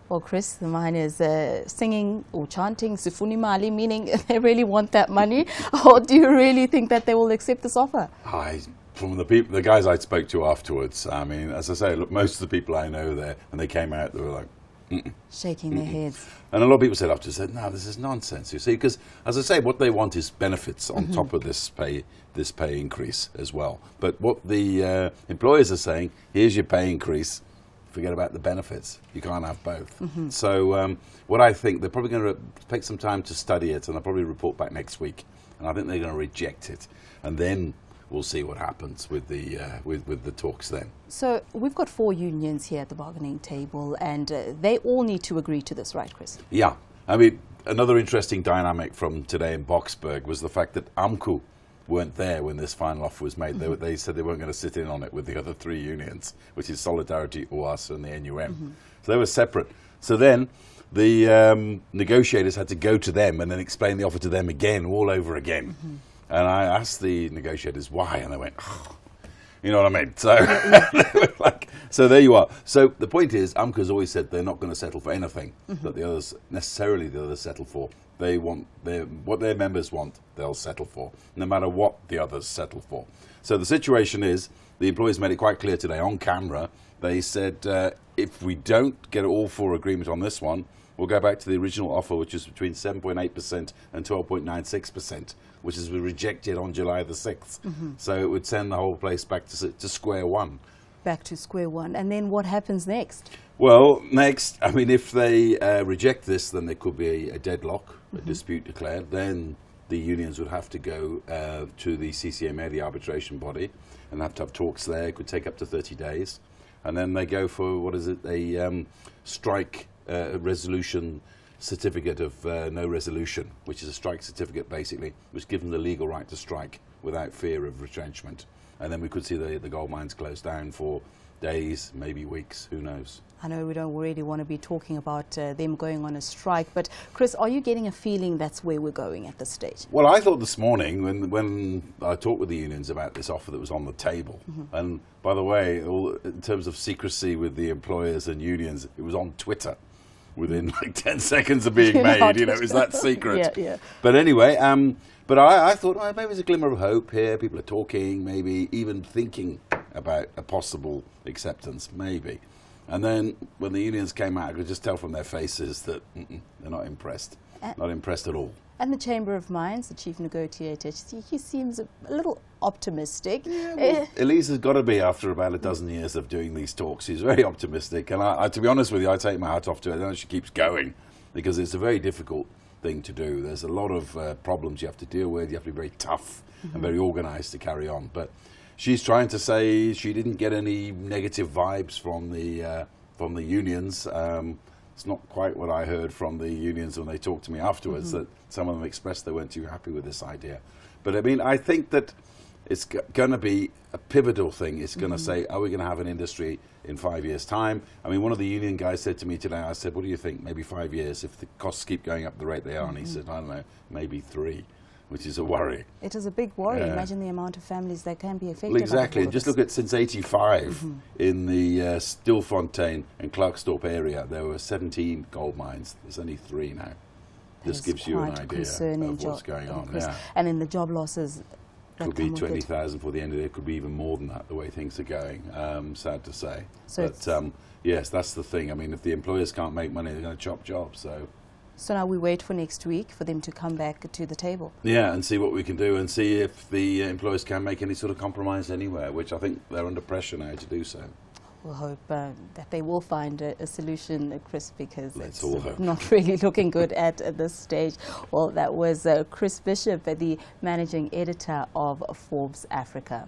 Well, Chris, the miners singing or chanting Sifuni Mali, meaning they really want that money, or do you really think that they will accept this offer? From the guys I spoke to afterwards, I mean, as I say, look, most of the people I know there, when they came out, they were like, shaking their heads. And a lot of people said after, no, this is nonsense. You see, because as I say, what they want is benefits on top of this pay increase as well. But what the employers are saying, here's your pay increase. Forget about the benefits. You can't have both. So what I think, they're probably going to take some time to study it, and they'll probably report back next week. And I think they're going to reject it, and then we'll see what happens with the with the talks then. So we've got 4 unions here at the bargaining table, and they all need to agree to this, right, Chris? Yeah. I mean, another interesting dynamic from today in Boksburg was the fact that AMCU weren't there when this final offer was made. They said they weren't going to sit in on it with the other 3 unions, which is Solidarity, OAS and the NUM. So they were separate. So then the negotiators had to go to them and then explain the offer to them again, all over again. And I asked the negotiators why, and they went, oh, you know what I mean? So, so there you are. So the point is, AMCU has always said they're not going to settle for anything that the others settle for. They want what their members want, they'll settle for, no matter what the others settle for. So the situation is, the employers made it quite clear today on camera. They said, if we don't get all 4 agreement on this one, we'll go back to the original offer, which is between 7.8% and 12.96%, which has been rejected on July the 6th. So it would send the whole place back to square one. Back to square one. And then what happens next? Well, next, I mean, if they reject this, then there could be a deadlock, a dispute declared. Then the unions would have to go to the CCMA, the arbitration body, and have to have talks there. It could take up to 30 days. And then they go for, what is it, a strike resolution certificate of no resolution, which is a strike certificate basically, which gives them the legal right to strike without fear of retrenchment. And then we could see the gold mines closed down for days, maybe weeks, who knows. I know we don't really want to be talking about them going on a strike, but Chris, are you getting a feeling that's where we're going at this stage? Well, I thought this morning when I talked with the unions about this offer that was on the table, and by the way, in terms of secrecy with the employers and unions, it was on Twitter within like 10 seconds of being made, you know, it was that secret. Yeah. But anyway, but I thought, well, maybe there's a glimmer of hope here. People are talking, maybe even thinking about a possible acceptance, maybe. And then when the unions came out, I could just tell from their faces that they're not impressed, not impressed at all. And the Chamber of Mines, the chief negotiator, he seems a little optimistic. Yeah, well, Elise has got to be after about a dozen years of doing these talks. She's very optimistic. And I, to be honest with you, I take my hat off to her. I know she keeps going because it's a very difficult thing to do. There's a lot of problems you have to deal with. You have to be very tough and very organised to carry on. But she's trying to say she didn't get any negative vibes from the unions. It's not quite what I heard from the unions when they talked to me afterwards, that some of them expressed they weren't too happy with this idea. But I mean, I think that it's going to be a pivotal thing. It's going to say, are we going to have an industry in 5 years' time? I mean, one of the union guys said to me today, I said, what do you think? Maybe 5 years if the costs keep going up at the rate they are? And he said, I don't know, maybe 3. Which is a worry. It is a big worry. Imagine the amount of families that can be affected. Well, exactly. Just look at since '85 in the Stilfontein and Klerksdorp area, there were 17 gold mines. There's only 3 now. This gives you an idea of what's going on. Yeah. And in the job losses, that could be 20,000 for the end of it. It could be even more than that, the way things are going. Sad to say. So but yes, that's the thing. I mean, if the employers can't make money, they're going to chop jobs. So now we wait for next week for them to come back to the table. Yeah, and see what we can do and see if the employers can make any sort of compromise anywhere, which I think they're under pressure now to do so. We'll hope that they will find a solution, Chris, because it's not really looking good at this stage. Well, that was Chris Bishop, the managing editor of Forbes Africa.